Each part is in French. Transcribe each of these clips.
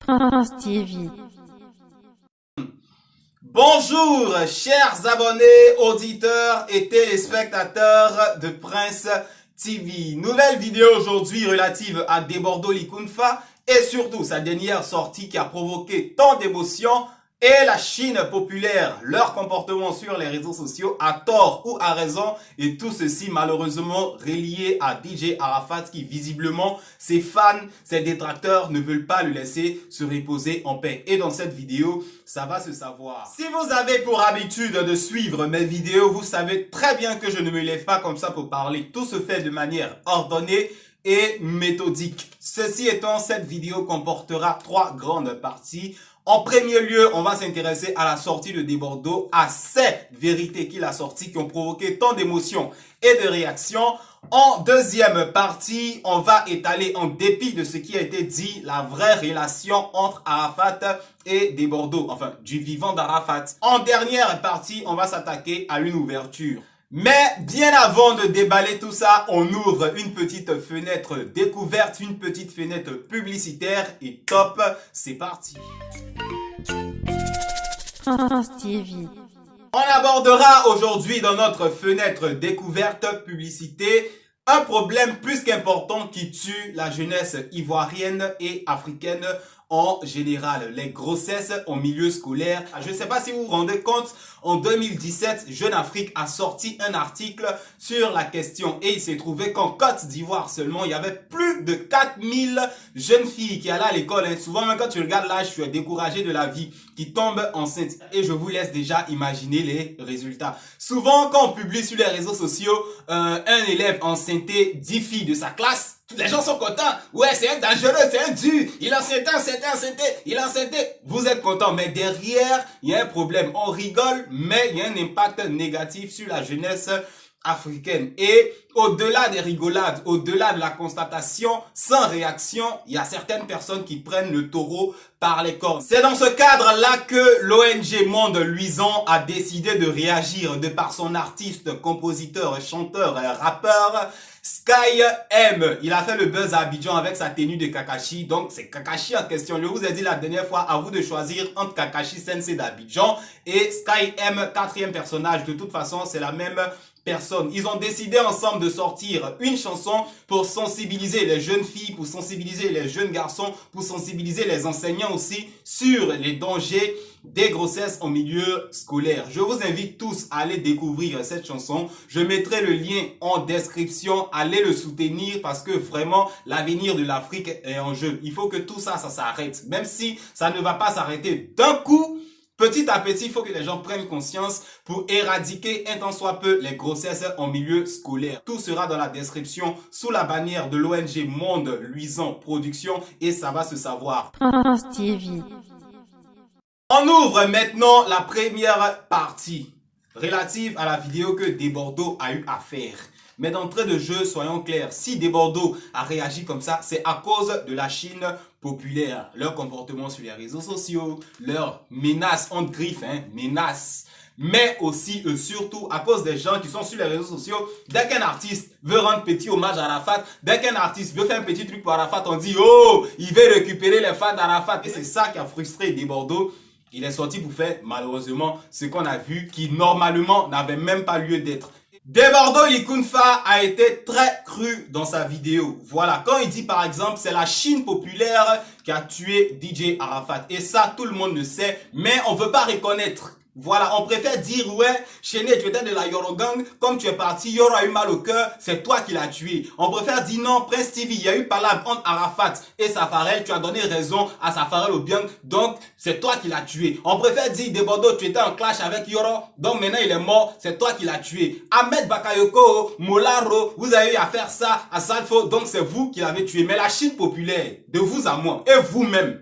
Prince TV. Bonjour, chers abonnés, auditeurs et téléspectateurs de Prince TV. Nouvelle vidéo aujourd'hui relative à Debordo Likunfa et surtout sa dernière sortie qui a provoqué tant d'émotions et la Chine populaire, leur comportement sur les réseaux sociaux à tort ou à raison, et tout ceci malheureusement relié à DJ Arafat qui visiblement ses fans, ses détracteurs ne veulent pas le laisser se reposer en paix. Et dans cette vidéo, ça va se savoir. Si vous avez pour habitude de suivre mes vidéos, vous savez très bien que je ne me lève pas comme ça pour parler. Tout se fait de manière ordonnée et méthodique. Ceci étant, cette vidéo comportera 3 grandes parties. En premier lieu, on va s'intéresser à la sortie de Debordo, à ces vérités qu'il a sorties qui ont provoqué tant d'émotions et de réactions. En deuxième partie, on va étaler, en dépit de ce qui a été dit, la vraie relation entre Arafat et Debordo, enfin du vivant d'Arafat. En dernière partie, on va s'attaquer à une ouverture. Mais bien avant de déballer tout ça, on ouvre une petite fenêtre découverte, une petite fenêtre publicitaire et top, c'est parti. Prince TV. On abordera aujourd'hui dans notre fenêtre découverte publicité un problème plus qu'important qui tue la jeunesse ivoirienne et africaine en général, les grossesses en milieu scolaire. Je ne sais pas si vous vous rendez compte, en 2017, Jeune Afrique a sorti un article sur la question et il s'est trouvé qu'en Côte d'Ivoire seulement, il y avait plus de 4000 jeunes filles qui allaient à l'école. Souvent, même quand tu regardes l'âge, tu es découragé de la vie, qui tombent enceintes. Et je vous laisse déjà imaginer les résultats. Souvent, quand on publie sur les réseaux sociaux, un élève enceinté 10 filles de sa classe, les gens sont contents. Ouais, c'est un dangereux, c'est un dur. Il a enceinté, il a enceinté. Vous êtes contents, mais derrière, il y a un problème. On rigole, mais il y a un impact négatif sur la jeunesse africaine. Et au-delà des rigolades, au-delà de la constatation sans réaction, il y a certaines personnes qui prennent le taureau par les cornes. C'est dans ce cadre-là que l'ONG Monde Luisant a décidé de réagir de par son artiste, compositeur, chanteur, rappeur, Sky M. Il a fait le buzz à Abidjan avec sa tenue de Kakashi. Donc c'est Kakashi en question. Je vous ai dit la dernière fois, à vous de choisir entre Kakashi Sensei d'Abidjan et Sky M, 4e personnage. De toute façon, c'est la même personne. Ils ont décidé ensemble de sortir une chanson pour sensibiliser les jeunes filles, pour sensibiliser les jeunes garçons, pour sensibiliser les enseignants aussi sur les dangers des grossesses en milieu scolaire. Je vous invite tous à aller découvrir cette chanson. Je mettrai le lien en description. Allez le soutenir parce que vraiment l'avenir de l'Afrique est en jeu. Il faut que tout ça, ça s'arrête. Même si ça ne va pas s'arrêter d'un coup, petit à petit, il faut que les gens prennent conscience pour éradiquer un tant soit peu les grossesses en milieu scolaire. Tout sera dans la description sous la bannière de l'ONG Monde Luisant Production et ça va se savoir. Prince TV. On ouvre maintenant la première partie relative à la vidéo que Debordo a eu à faire. Mais d'entrée de jeu, soyons clairs, si Debordo a réagi comme ça, c'est à cause de la Chine populaire. Leur comportement sur les réseaux sociaux, leur menace entre griffes, menace. Mais aussi surtout à cause des gens qui sont sur les réseaux sociaux. Dès qu'un artiste veut rendre petit hommage à Arafat, dès qu'un artiste veut faire un petit truc pour Arafat, on dit « Oh, il veut récupérer les fans d'Arafat ». Et c'est ça qui a frustré Debordo. Il est sorti pour faire malheureusement ce qu'on a vu qui normalement n'avait même pas lieu d'être. Debordo Likunfa a été très cru dans sa vidéo. Voilà, quand il dit par exemple c'est la Chine populaire qui a tué DJ Arafat. Et ça tout le monde le sait, mais on veut pas reconnaître. Voilà, on préfère dire ouais, Chéné, tu étais de la Yoro Gang, comme tu es parti, Yoro a eu mal au cœur, c'est toi qui l'as tué. On préfère dire non, Prince TV, il y a eu palabre entre Arafat et Safarel, tu as donné raison à Safarel Obiang, donc c'est toi qui l'as tué. On préfère dire Debordo, tu étais en clash avec Yoro, donc maintenant il est mort, c'est toi qui l'as tué. Ahmed Bakayoko, Molaro, vous avez eu à faire ça à Salfo, donc c'est vous qui l'avez tué. Mais la Chine populaire, de vous à moi, et vous-même,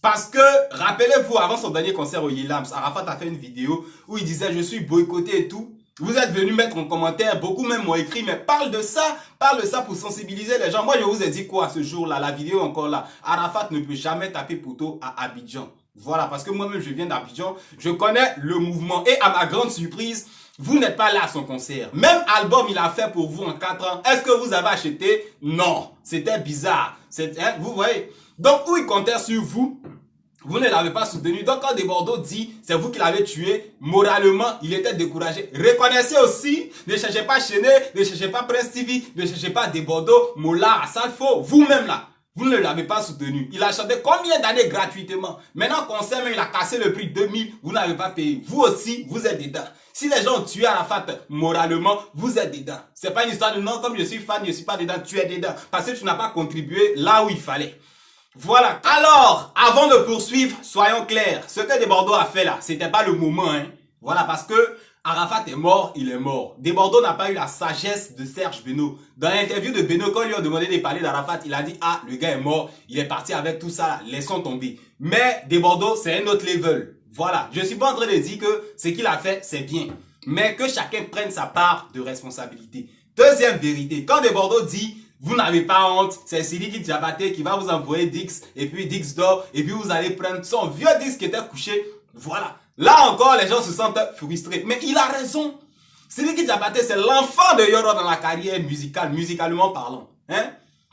parce que, rappelez-vous, avant son dernier concert au Yelams, Arafat a fait une vidéo où il disait « Je suis boycotté et tout ». Vous êtes venu mettre en commentaire, beaucoup même m'ont écrit « Mais parle de ça pour sensibiliser les gens ». Moi, je vous ai dit quoi ce jour-là, la vidéo encore là. Arafat ne peut jamais taper poteau à Abidjan. Voilà, parce que moi-même, je viens d'Abidjan, je connais le mouvement. Et à ma grande surprise, vous n'êtes pas là à son concert. Même album, il a fait pour vous en 4 ans. Est-ce que vous avez acheté? Non. C'était bizarre. Vous voyez. Donc, où il comptait sur vous, vous ne l'avez pas soutenu. Donc, quand Desbordeaux dit, c'est vous qui l'avez tué, moralement, il était découragé. Reconnaissez aussi, ne cherchez pas Chené, ne cherchez pas Prince TV, ne cherchez pas Desbordeaux, Mola, Assalfo, vous-même là. Vous ne l'avez pas soutenu. Il a chanté combien d'années gratuitement? Maintenant, concert, il a cassé le prix 2000, vous n'avez pas payé. Vous aussi, vous êtes dedans. Si les gens ont tué Arafat moralement, vous êtes dedans. C'est pas une histoire de non, comme je suis fan, je suis pas dedans, tu es dedans. Parce que tu n'as pas contribué là où il fallait. Voilà. Alors, avant de poursuivre, soyons clairs. Ce que Desbordeaux a fait là, c'était pas le moment, hein. Voilà, parce que Arafat est mort, il est mort. Desbordeaux n'a pas eu la sagesse de Serge Beno. Dans l'interview de Beno, quand lui a demandé de parler d'Arafat, il a dit, ah, le gars est mort, il est parti avec tout ça, laissons tomber. Mais Desbordeaux, c'est un autre level. Voilà. Je suis pas en train de dire que ce qu'il a fait, c'est bien. Mais que chacun prenne sa part de responsabilité. Deuxième vérité, quand Desbordeaux dit, vous n'avez pas honte, c'est Sidiki Diabaté qui va vous envoyer Dix, et puis Dix dort, et puis vous allez prendre son vieux Dix qui était couché. Voilà. Là encore, les gens se sentent frustrés. Mais il a raison. Sidiki Diabaté, c'est l'enfant de Yoro dans la carrière musicale, musicalement parlant. Hein?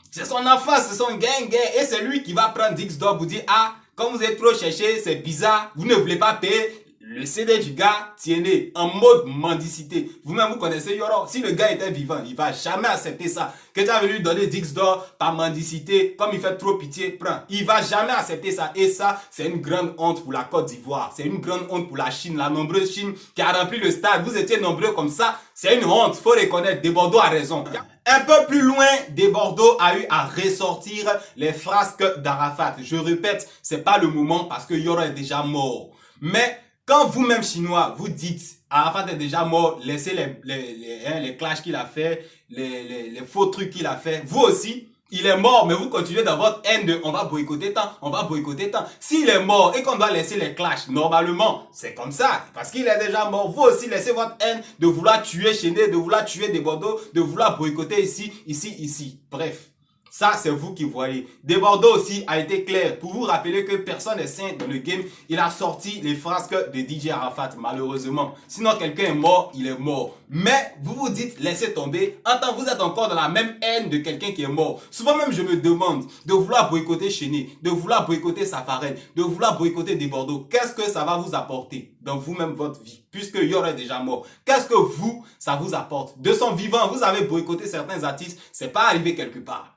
C'est son enfant, c'est son gang, et c'est lui qui va prendre Dix dort pour dire, ah, quand vous êtes trop cherché, c'est bizarre, vous ne voulez pas payer. Le CD du gars, tienez, en mode mendicité. Vous-même, vous connaissez Yoro. Si le gars était vivant, il va jamais accepter ça. Que tu avais lui donner Dix d'or par mendicité, comme il fait trop pitié, prends. Il va jamais accepter ça. Et ça, c'est une grande honte pour la Côte d'Ivoire. C'est une grande honte pour la Chine, la nombreuse Chine qui a rempli le stade. Vous étiez nombreux comme ça. C'est une honte, faut reconnaître. Desbordeaux a raison. Un peu plus loin, Desbordeaux a eu à ressortir les frasques d'Arafat. Je répète, c'est pas le moment parce que Yoro est déjà mort. Mais quand vous-même chinois, vous dites Arafat est déjà mort, laissez les clashs qu'il a fait, les faux trucs qu'il a fait, vous aussi, il est mort, mais vous continuez dans votre haine de on va boycotter tant, on va boycotter tant. S'il est mort et qu'on doit laisser les clashs, normalement, c'est comme ça, parce qu'il est déjà mort. Vous aussi, laissez votre haine de vouloir tuer Chené, de vouloir tuer Desbordeaux, de vouloir boycotter ici. Bref. Ça, c'est vous qui voyez. Desbordeaux aussi a été clair. Pour vous rappeler que personne n'est sain dans le game, il a sorti les frasques de DJ Arafat, malheureusement. Sinon, quelqu'un est mort, il est mort. Mais vous vous dites, laissez tomber. En tant que vous êtes encore dans la même haine de quelqu'un qui est mort. Souvent même, je me demande de vouloir boycotter Chené, de vouloir boycotter Safarel, de vouloir boycotter Desbordeaux. Qu'est-ce que ça va vous apporter dans vous-même votre vie? Puisque Yoro est déjà mort. Qu'est-ce que vous, ça vous apporte? De son vivant, vous avez boycotté certains artistes. C'est pas arrivé quelque part.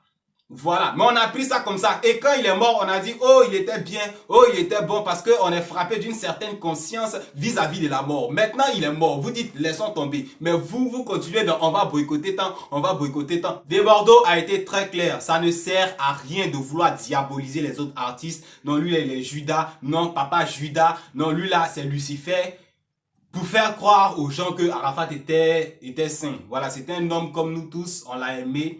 Voilà, mais on a pris ça comme ça. Et quand il est mort, on a dit, oh, il était bien, oh, il était bon, parce qu'on est frappé d'une certaine conscience vis-à-vis de la mort. Maintenant, il est mort. Vous dites, laissons tomber. Mais vous continuez de, on va boycotter tant, on va boycotter tant. Desbordeaux a été très clair. Ça ne sert à rien de vouloir diaboliser les autres artistes. Non, lui, il est Judas. Non, papa Judas. Non, lui, là, c'est Lucifer. Pour faire croire aux gens que Arafat était saint. Voilà, c'était un homme comme nous tous. On l'a aimé.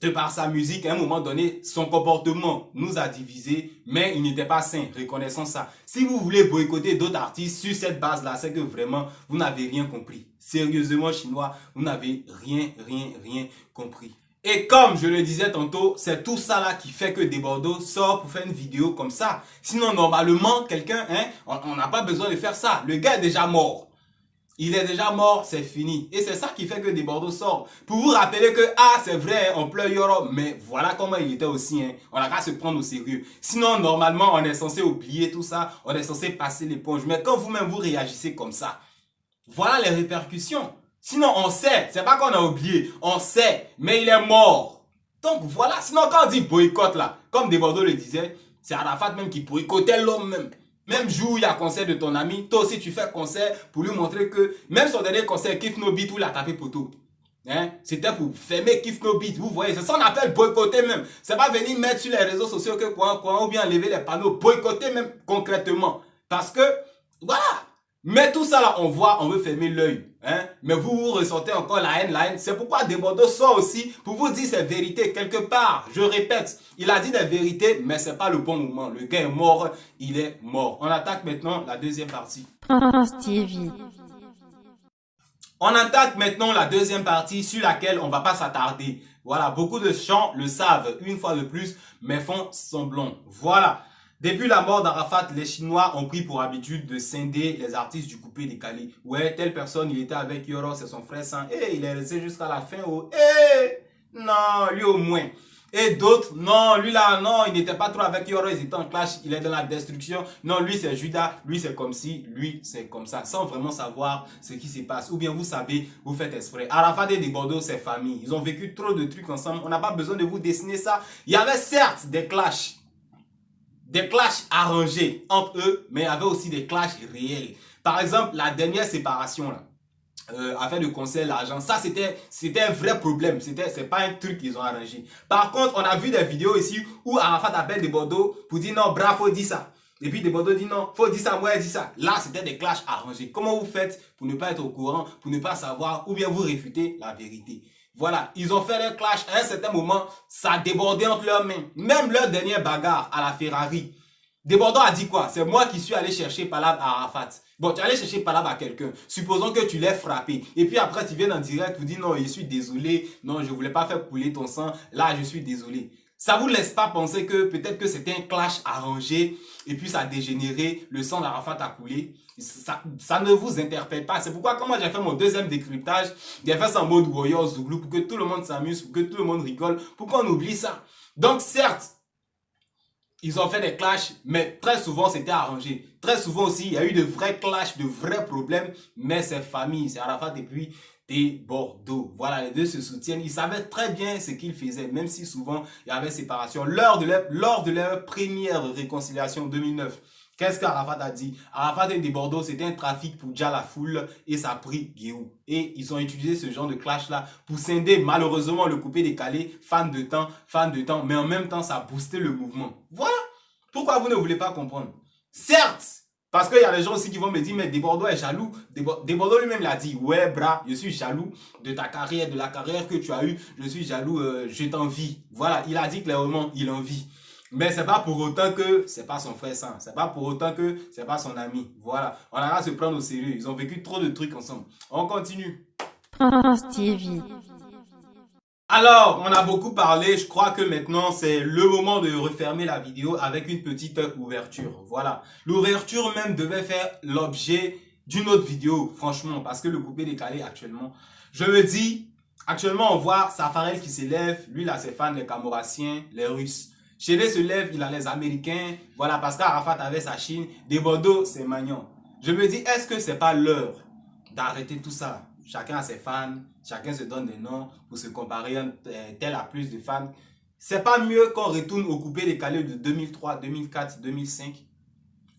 De par sa musique, à un moment donné, son comportement nous a divisés, mais il n'était pas sain, reconnaissons ça. Si vous voulez boycotter d'autres artistes sur cette base-là, c'est que vraiment, vous n'avez rien compris. Sérieusement, chinois, vous n'avez rien compris. Et comme je le disais tantôt, c'est tout ça là qui fait que Desbordeaux sort pour faire une vidéo comme ça. Sinon, normalement, quelqu'un, on n'a pas besoin de faire ça. Le gars est déjà mort. Il est déjà mort, c'est fini. Et c'est ça qui fait que Desbordeaux sort. Pour vous rappeler que, ah, c'est vrai, on pleure Yoro, mais voilà comment il était aussi. On n'a qu'à se prendre au sérieux. Sinon, normalement, on est censé oublier tout ça. On est censé passer l'éponge. Mais quand vous-même, vous réagissez comme ça, voilà les répercussions. Sinon, on sait. C'est pas qu'on a oublié. On sait. Mais il est mort. Donc, voilà. Sinon, quand on dit boycott, là, comme Desbordeaux le disait, c'est Arafat même qui boycottait l'homme même. Même jour où il y a concert de ton ami, toi aussi tu fais concert pour lui montrer que même son dernier concert, Kiff No Beat, où il a tapé poteau. C'était pour fermer Kiff No Beat, vous voyez, c'est ça qu'on appelle boycotter même. C'est pas venir mettre sur les réseaux sociaux que quoi, ou bien lever les panneaux, boycotter même concrètement. Parce que, voilà. Mais tout ça là, on voit, on veut fermer l'œil. Mais vous ressentez encore la haine. C'est pourquoi Desbordeaux sort aussi pour vous dire ses vérités quelque part. Je répète, il a dit des vérités, mais c'est pas le bon moment. Le gars est mort, il est mort. On attaque maintenant la deuxième partie. Prince TV. On attaque maintenant la deuxième partie sur laquelle on va pas s'attarder. Voilà, beaucoup de gens le savent une fois de plus, mais font semblant. Voilà. Depuis la mort d'Arafat, les Chinois ont pris pour habitude de scinder les artistes du coupé décalé. Ouais, telle personne, il était avec Yoro, c'est son frère sang. Il est resté jusqu'à la fin. Non, lui au moins. Et d'autres, non, lui là, non, il n'était pas trop avec Yoro, ils étaient en clash, il est dans la destruction. Non, lui c'est Judas, lui c'est comme ci, lui c'est comme ça, sans vraiment savoir ce qui se passe. Ou bien vous savez, vous faites exprès. Arafat et des Bordeaux, c'est famille. Ils ont vécu trop de trucs ensemble, on n'a pas besoin de vous dessiner ça. Il y avait certes des clashs arrangés entre eux, mais il y avait aussi des clashs réels. Par exemple, la dernière séparation là, afin de conseiller l'argent, ça c'était un vrai problème, c'est pas un truc qu'ils ont arrangé. Par contre, on a vu des vidéos ici où Arafat appelle des Bordeaux pour dire non, bravo, dis ça. Et puis des Bordeaux dit non, faut dire ça, moi dis ça. Là, c'était des clashs arrangés. Comment vous faites pour ne pas être au courant, pour ne pas savoir, ou bien vous réfuter la vérité? Voilà, ils ont fait leur clash à un certain moment, ça a débordé entre leurs mains. Même leur dernière bagarre à la Ferrari, Desbordeaux a dit quoi? C'est moi qui suis allé chercher Palab à Arafat. Bon, tu es allé chercher Palab à quelqu'un. Supposons que tu l'aies frappé. Et puis après, tu viens en direct, tu dis non, je suis désolé. Non, je ne voulais pas faire couler ton sang. Là, je suis désolé. Ça ne vous laisse pas penser que peut-être que c'était un clash arrangé et puis ça a dégénéré, le sang d'Arafat a coulé. Ça ne vous interpelle pas. C'est pourquoi quand moi j'ai fait mon deuxième décryptage, j'ai fait ça en mode Warriors Zouglou pour que tout le monde s'amuse, pour que tout le monde rigole, pour qu'on oublie ça. Donc certes, ils ont fait des clashs, mais très souvent c'était arrangé. Très souvent aussi, il y a eu de vrais clashs, de vrais problèmes, mais c'est famille, c'est Arafat et puis des Bordeaux. Voilà, les deux se soutiennent. Ils savaient très bien ce qu'ils faisaient, même si souvent il y avait séparation. Lors de leur première réconciliation en 2009, qu'est-ce qu'Arafat a dit? Arafat et des Bordeaux, c'était un trafic pour déjà la foule et ça a pris Guéhou. Et ils ont utilisé ce genre de clash-là pour scinder malheureusement le coupé décalé, fan de temps, mais en même temps, ça a boosté le mouvement. Voilà pourquoi vous ne voulez pas comprendre. Certes, parce qu'il y a des gens aussi qui vont me dire, mais Desbordeaux est jaloux. Desbordeaux lui-même l'a dit, ouais, bras, je suis jaloux de ta carrière, de la carrière que tu as eue. Je suis jaloux, je t'envie. Voilà, il a dit clairement, il envie. Mais c'est pas pour autant que c'est pas son frère sang. C'est pas pour autant que c'est pas son ami. Voilà, on a à se prendre au sérieux. Ils ont vécu trop de trucs ensemble. On continue. Prince TV. Alors, on a beaucoup parlé, je crois que maintenant c'est le moment de refermer la vidéo avec une petite ouverture. Voilà, l'ouverture même devait faire l'objet d'une autre vidéo, franchement, parce que le coupé décalé actuellement, je me dis, actuellement on voit Safarel qui s'élève, lui là c'est fan les Camorassiens, les Russes. Chédé se lève, il a les Américains, voilà, parce qu'Arafat avait sa Chine, des Bordeaux c'est Magnan. Je me dis, est-ce que c'est pas l'heure d'arrêter tout ça? Chacun a ses fans, chacun se donne des noms pour se comparer, tel a plus de fans. C'est pas mieux qu'on retourne au coupé décalé de 2003, 2004, 2005?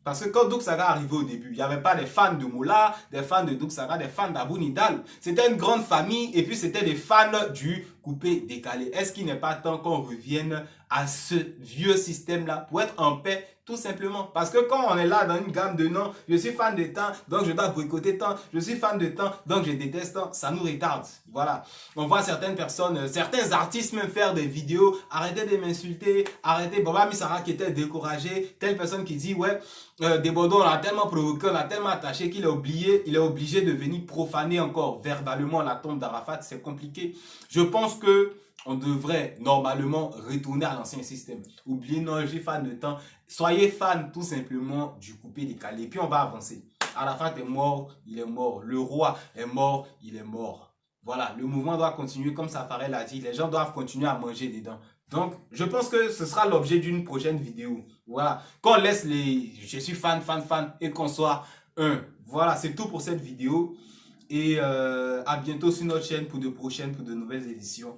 Parce que quand Doug Saga arrivait au début, il n'y avait pas des fans de Moula, des fans de Doug Saga, des fans d'Abou Nidal. C'était une grande famille et puis c'était des fans du coupé décalé. Est-ce qu'il n'est pas temps qu'on revienne à ce vieux système-là pour être en paix tout simplement? Parce que quand on est là dans une gamme de noms, je suis fan de temps, donc je dois boycotter temps, je suis fan de temps, donc je déteste temps, ça nous retarde. Voilà. On voit certaines personnes, certains artistes même faire des vidéos, arrêtez de m'insulter, arrêtez, Baba Misara qui était découragé, telle personne qui dit, ouais, Desbordeaux, on l'a tellement provoqué, on l'a tellement attaché qu'il il est obligé de venir profaner encore verbalement la tombe d'Arafat, c'est compliqué. Je pense que on devrait normalement retourner à l'ancien système. Oubliez, non, je suis fan de temps. Soyez fan tout simplement du coupé décalé. Puis on va avancer. Arafat est mort, il est mort. Le roi est mort, il est mort. Voilà, le mouvement doit continuer comme Safarel l'a dit. Les gens doivent continuer à manger dedans. Donc, je pense que ce sera l'objet d'une prochaine vidéo. Voilà, qu'on laisse les... Je suis fan et qu'on soit un. Voilà, c'est tout pour cette vidéo. Et à bientôt sur notre chaîne pour de nouvelles éditions.